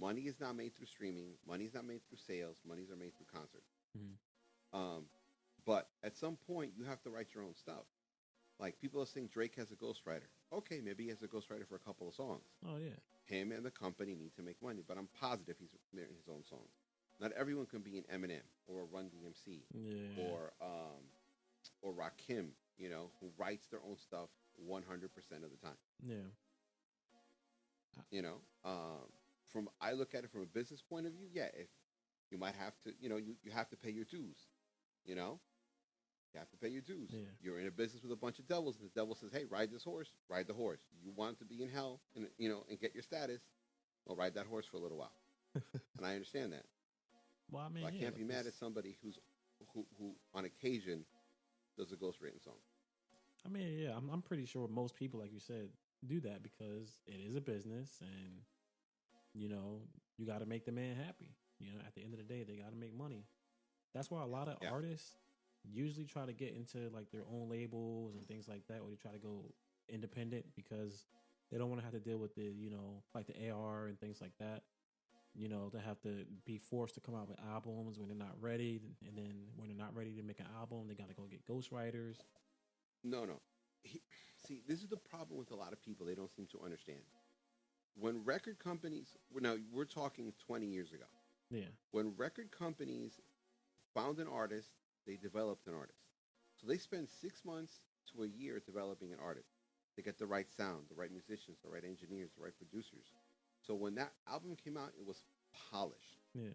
money is not made through streaming, money is not made through sales, monies are made through concerts. Mhm. Um, but at some point, you have to write your own stuff. Like people are saying Drake has a ghostwriter. Okay, maybe he has a ghostwriter for a couple of songs. Oh yeah, Him and the company need to make money, but I'm positive he's written his own songs. Not everyone can be an Eminem or a Run DMC yeah, or Rakim, who writes their own stuff 100% of the time. yeah. You know, from I look at it from a business point of view. Yeah, if you might have to, you have to pay your dues. You know, you have to pay your dues. Yeah. You're in a business with a bunch of devils, and the devil says, "Hey, ride this horse. Ride the horse. You want to be in hell, and and get your status. Well, ride that horse for a little while." And I understand that. Well, I mean, So I yeah, can't be mad at somebody who on occasion does a ghostwritten song. I mean, yeah, I'm pretty sure most people, like you said, do that because it is a business, and you know, you got to make the man happy. You know, at the end of the day, they got to make money. That's why a lot of Yeah. artists usually try to get into like their own labels and things like that, or they try to go independent because they don't want to have to deal with like the AR and things like that. You know, they have to be forced to come out with albums when they're not ready, and then when they're not ready to make an album, they got to go get ghostwriters. No. See, this is the problem with a lot of people. They don't seem to understand. When record companies, now we're talking 20 years ago, Yeah, when record companies found an artist, they developed an artist. So they spend 6 months to a year developing an artist. They get the right sound, the right musicians, the right engineers, the right producers. So when that album came out, it was polished, yeah,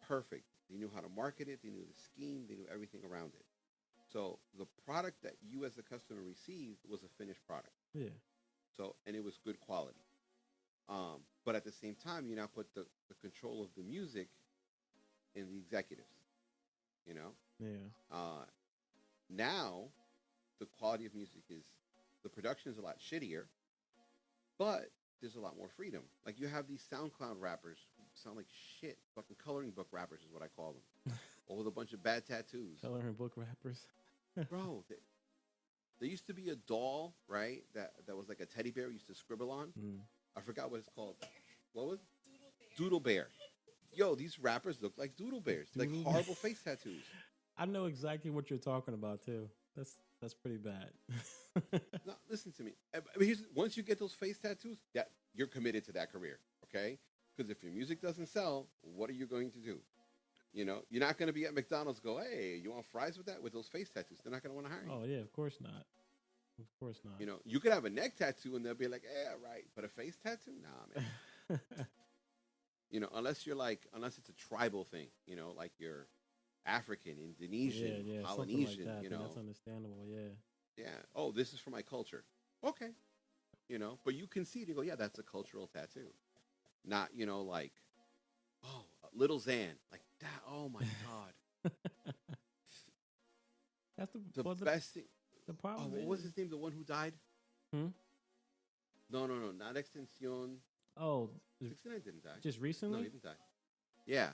perfect. They knew how to market it, they knew the scheme, they knew everything around it. So the product that you as the customer received was a finished product. yeah, So, and it was good quality. But at the same time, you now put the control of the music in the executives. You know, yeah. uh, now the quality of music the production is a lot shittier, but there's a lot more freedom. Like you have these SoundCloud rappers who sound like shit, fucking coloring book rappers is what I call them, all with a bunch of bad tattoos. Coloring book rappers. Bro, there used to be a doll, right? That was like a teddy bear we used to scribble on. Mm. I forgot what it's called. What was it? Doodle bear. Yo, these rappers look like doodle bears. Doodle like bear. horrible face tattoos. I know exactly what you're talking about too. That's pretty bad. No, listen to me. Once you get those face tattoos, that you're committed to that career, okay? Because if your music doesn't sell, what are you going to do? You're not going to be at McDonald's. Go, hey, you want fries with that? With those face tattoos, they're not going to want to hire you. Oh yeah, of course not. Of course not. You could have a neck tattoo and they'll be like, yeah, right. But a face tattoo, nah, man. Unless it's a tribal thing. Like you're African, Indonesian, yeah, Polynesian. something like that. That's understandable. Yeah. Yeah. Oh, this is for my culture. Okay. But you can see it. You go, yeah, that's a cultural tattoo. Not, like, oh, Little Xan. Like that. Oh, my God. That's The best thing. The problem Oh, what was his name? The one who died? Hmm? No. Not Extension. Oh, 69 didn't die. just No, recently? he didn't die. Yeah.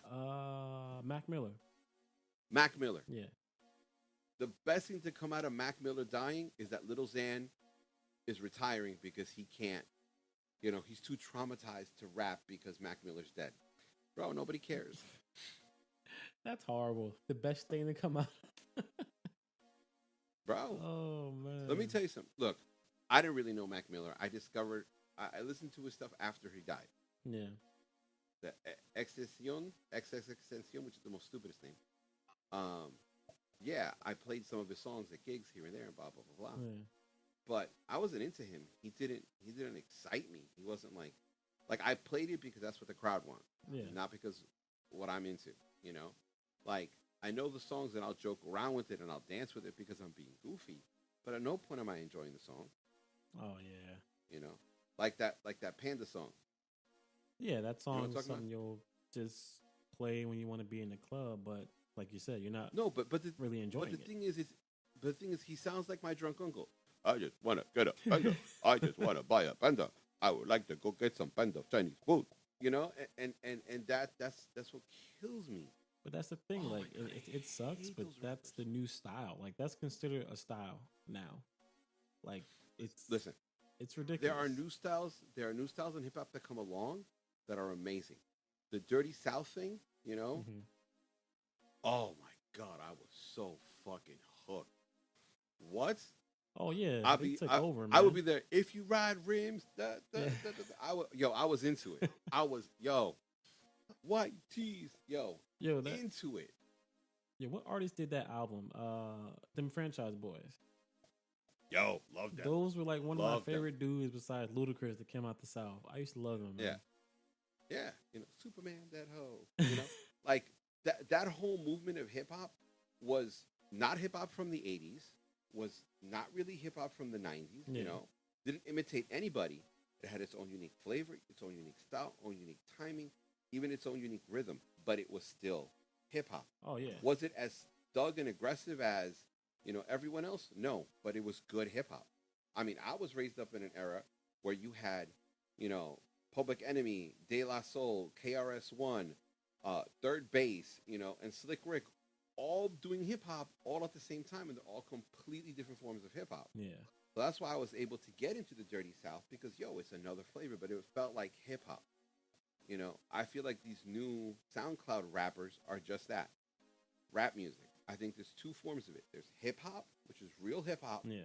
Mac Miller. Mac Miller. Yeah. The best thing to come out of Mac Miller dying is that Little Xan is retiring because he can't. He's too traumatized to rap because Mac Miller's dead. Bro, nobody cares. That's horrible. The best thing to come out. Bro, Oh man. let me tell you something. Look, I didn't really know Mac Miller. I listened to his stuff after he died. Yeah. The Extension, which is the most stupidest name. Yeah, I played some of his songs at gigs here and there and blah, blah, blah, blah. Yeah. But I wasn't into him. He didn't excite me. He wasn't like I played it because that's what the crowd want, Yeah. not because what I'm into. Like I know the songs and I'll joke around with it and I'll dance with it because I'm being goofy. but at no point am I enjoying the song. Oh yeah. You know, like that Panda song. Yeah, that You know what song I'm is talking about? something you'll just play when you want to be in the club, but like you said, you're not No, really but enjoying the it. thing is, he sounds like my drunk uncle. I just wanna get a panda. I just wanna buy a panda. I would like to go get some panda Chinese food. You know, and that's what kills me. But that's the thing, Oh my like god, I it sucks, hate but those that's rappers. the new style. Like that's considered a style now. Like Listen, it's there are ridiculous. new styles. There are new styles in hip hop that come along that are amazing. The Dirty South thing, you know. Hmm. Oh my god, I was so fucking hooked. What? Oh yeah, they took over, I would man. be there if you ride rims. Yeah. I was into it. I was white tees, Yo, that into it. yeah, what artist did that album? Them Franchise Boys. Love them, Those were like one of my love them. favorite dudes besides Ludacris that came out the South. I used to love him, Yeah, man. yeah. Superman, that hoe. Like that whole movement of hip hop was not hip hop from the '80s. Was not really hip hop from the '90s. Yeah. Didn't imitate anybody. It had its own unique flavor, its own unique style, own unique timing, even its own unique rhythm. But it was still hip hop. Oh yeah. Was it as thug and aggressive as everyone else? No, but it was good hip hop. I mean, I was raised up in an era where you had, you know, Public Enemy, De La Soul, KRS One, Third Base, and Slick Rick, all doing hip hop all at the same time, and they're all completely different forms of hip hop. Yeah. So that's why I was able to get into the Dirty South because it's another flavor, but it felt like hip hop. I feel like these new SoundCloud rappers are just that, rap music. I think there's two forms of it. There's hip hop, which is real hip hop, Yeah.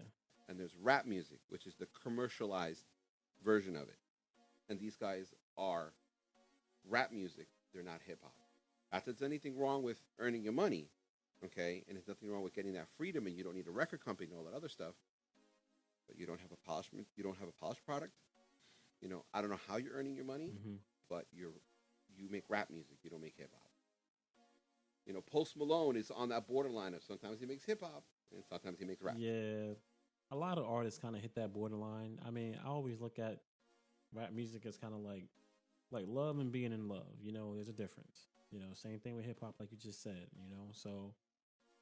and there's rap music, which is the commercialized version of it. And these guys are rap music. They're not hip hop. Not that there's anything wrong with earning your money, okay? And there's nothing wrong with getting that freedom, and you don't need a record company and all that other stuff. But you don't have a polishment. You don't have a polished product. I don't know how you're earning your money, Hmm. but you make rap music. You don't make hip hop. Post Malone is on that borderline of sometimes he makes hip hop and sometimes he makes rap. Yeah. A lot of artists kind of hit that borderline. I mean, I always look at rap music as kind of like love and being in love. There's a difference. Same thing with hip hop, like you just said. So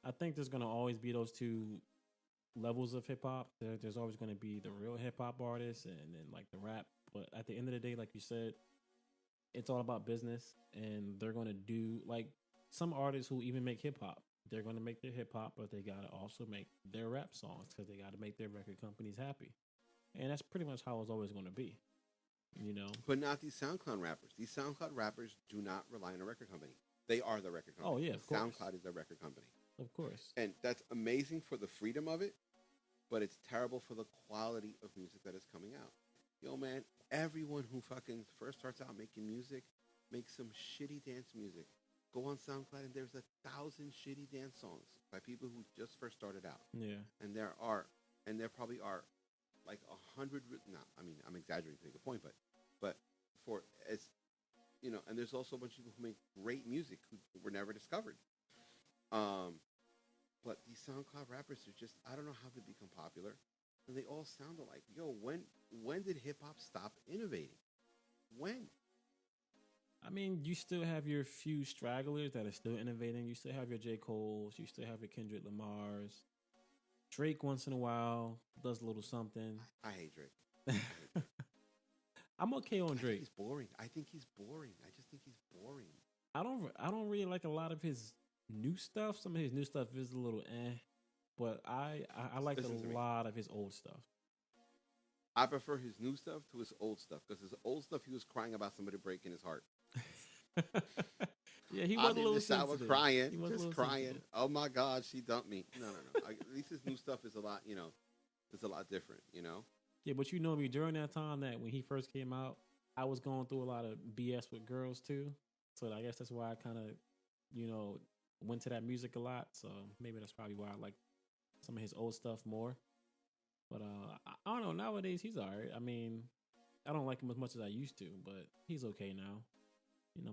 I think there's gonna always be those two levels of hip hop. There's always gonna be the real hip hop artists and then like the rap. But at the end of the day, like you said, it's all about business, and they're gonna do like some artists who even make hip hop. They're gonna make their hip hop, but they gotta also make their rap songs because they gotta make their record companies happy. And that's pretty much how it's always gonna be. You know? But not these SoundCloud rappers. These SoundCloud rappers do not rely on a record company. They are the record company. Oh yeah, of course. SoundCloud is their record company. Of course. And that's amazing for the freedom of it, but it's terrible for the quality of music that is coming out. Yo, man, everyone who fucking first starts out making music makes some shitty dance music. Go on SoundCloud and there's 1,000 shitty dance songs by people who just first started out. Yeah. And there probably are like 100. No, I mean, I'm exaggerating to make a point, but for as and there's also a bunch of people who make great music who were never discovered. But these SoundCloud rappers are just, I don't know how they become popular, and they all sound alike. Yo, when did hip hop stop innovating? When? I mean, you still have your few stragglers that are still innovating. You still have your J. Cole's. You still have your Kendrick Lamar's. Drake once in a while does a little something. I hate Drake. I'm okay on I think Drake. he's boring. I think he's boring. I just think he's boring. I don't really like a lot of his new stuff. Some of his new stuff is a little but I like Listen to a me. lot of his old stuff. I prefer his new stuff to his old stuff because his old stuff he was crying about somebody breaking his heart. Yeah, he was I'm a in little the shower sensitive. crying, He was a just little crying. sensitive. Oh my God, she dumped me. No. At least his new stuff is a lot, it's a lot different, Yeah, but you know me, during that time that when he first came out, I was going through a lot of BS with girls too. So I guess that's why I kind of, went to that music a lot. So maybe that's probably why I like some of his old stuff more. But I don't know. Nowadays he's all right. I mean, I don't like him as much as I used to, but he's okay now.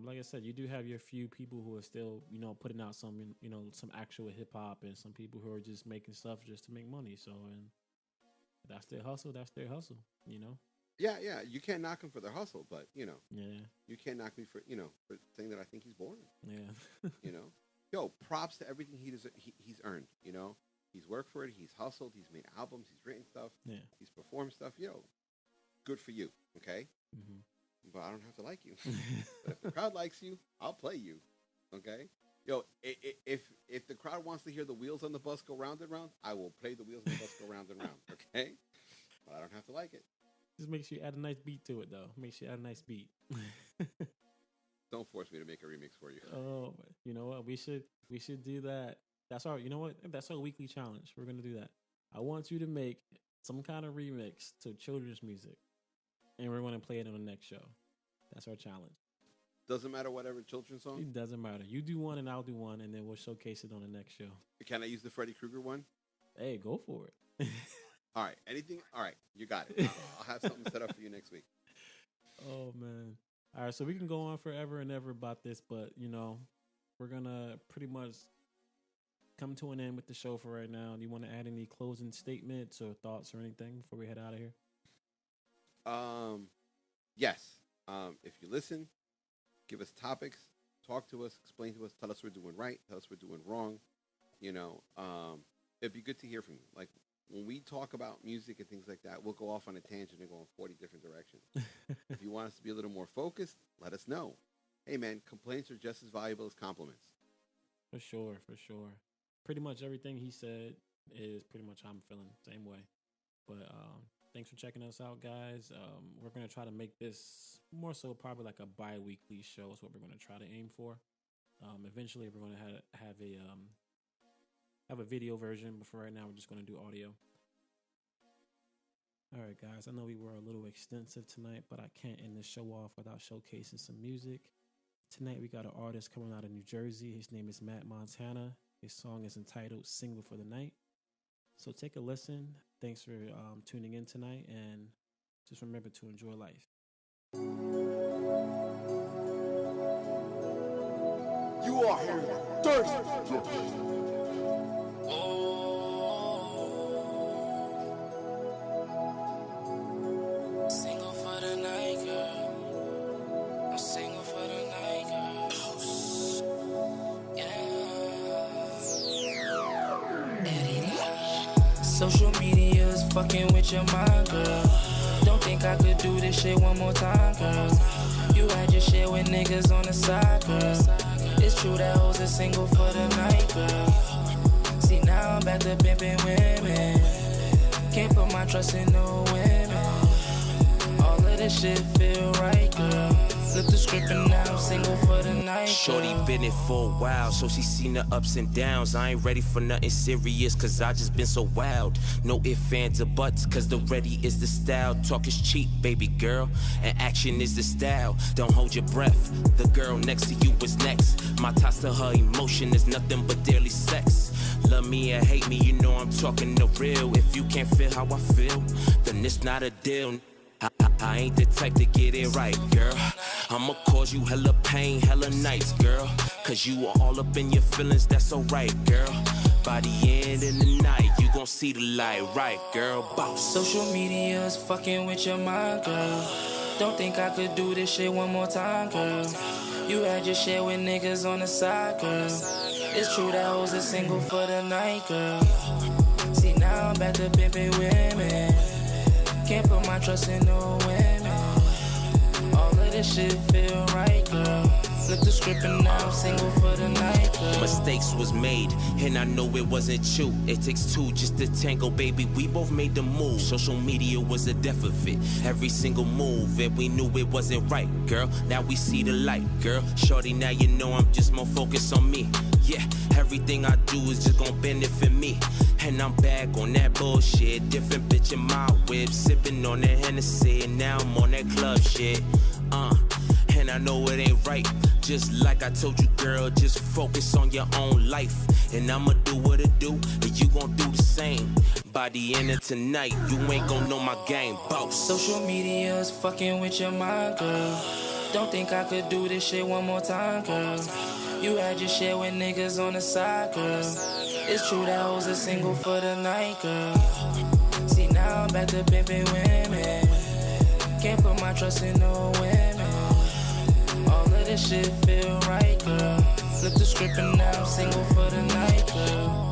Like I said, you do have your few people who are still, putting out some, some actual hip hop, and some people who are just making stuff just to make money. So, and that's their hustle. That's their hustle. Yeah, yeah. You can't knock him for their hustle, but Yeah. you can't knock me for for saying that I think he's boring. Yeah. Yo, props to everything he's earned. He's worked for it. He's hustled. He's made albums. He's written stuff. Yeah. He's performed stuff. Yo, good for you. Okay. Mm-hmm. But I don't have to like you. But if the crowd likes you, I'll play you. Okay. Yo, if the crowd wants to hear the wheels on the bus go round and round, I will play the wheels on the bus go round and round. Okay. But I don't have to like it. Just make sure you add a nice beat to it, though. Make sure you add a nice beat. Don't force me to make a remix for you. Oh, you know what? We should do that. That's our. You know what? That's our weekly challenge. We're gonna do that. I want you to make some kind of remix to children's music, and we're gonna play it on the next show. That's our challenge. Doesn't matter whatever children's song. It doesn't matter. You do one and I'll do one, and then we'll showcase it on the next show. Can I use the Freddy Krueger one? Hey, go for it. All right. Anything? All right. You got it. I'll have something set up for you next week. Oh, man. All right. So we can go on forever and ever about this, but, we're going to pretty much come to an end with the show for right now. Do you want to add any closing statements or thoughts or anything before we head out of here? Yes. If you listen, give us topics, talk to us, explain to us, tell us we're doing right, tell us we're doing wrong. It'd be good to hear from you. Like, when we talk about music and things like that, we'll go off on a tangent and go in 40 different directions. If you want us to be a little more focused, let us know. Hey, man, complaints are just as valuable as compliments. For sure. Pretty much everything he said is pretty much how I'm feeling. Same way. But thanks for checking us out, guys. We're going to try to make this more so probably like a bi-weekly show is what we're going to try to aim for. Eventually, we're going to have a video version, but for right now, we're just going to do audio. All right, guys, I know we were a little extensive tonight, but I can't end this show off without showcasing some music. Tonight, we got an artist coming out of New Jersey. His name is Matt Montana. His song is entitled Single for the Night. So take a listen. Thanks for tuning in tonight, and just remember to enjoy life. You are here thirsty. Single for the night, girl. I'm single for the night, girl. Yeah. Eddy. Social media is fucking with your mind, girl. Don't think I could do this shit one more time, girl. You had your shit with niggas on the side, girl. It's true that hoes are single for the night, girl. See, now I'm back to pimping women. Can't put my trust in no women. All of this shit feel right, girl. Flip the script and now I'm single for the night, girl. Shorty been it for a while, so she seen the ups and downs. I ain't ready for nothing serious, cause I just been so wild. No ifs, ands, or buts, cause the ready is the style. Talk is cheap, baby girl, and action is the style. Don't hold your breath, the girl next to you is next. My toss to her emotion is nothing but daily sex. Love me or hate me, you know I'm talking the real. If you can't feel how I feel, then it's not a deal. I ain't the type to get it right, girl. I'ma cause you hella pain, hella nights, girl. Cause you are all up in your feelings, that's alright, girl. By the end of the night, you gon' see the light, right, girl? Boss. Social media is fucking with your mind, girl. Don't think I could do this shit one more time, girl. You had your shit with niggas on the side, girl. It's true that hoes are single for the night, girl. See, now I'm back to pimping women. Can't put my trust in no women. All of this shit feel right, girl. Flip the script and now I'm single for the night, girl. Mistakes was made, and I know it wasn't you. It takes two just to tango, baby. We both made the move. Social media was a death of it. Every single move, and we knew it wasn't right, girl. Now we see the light, girl. Shorty, now you know I'm just more focused on me. Yeah, everything I do is just gon' benefit me. And I'm back on that bullshit. Different bitch in my whip, sipping on that Hennessy, and now I'm on that club shit. And I know it ain't right. Just like I told you, girl, just focus on your own life. And I'ma do what it do, and you gon' do the same. By the end of tonight, you ain't gon' know my game, boss. Social media is fucking with your mind, girl. Don't think I could do this shit one more time, girl. You had your share with niggas on the side, girl. It's true that hoes are single for the night, girl. See, now I'm back to pimping women. Can't put my trust in no women. All of this shit feel right, girl. Flip the script and now I'm single for the night, girl.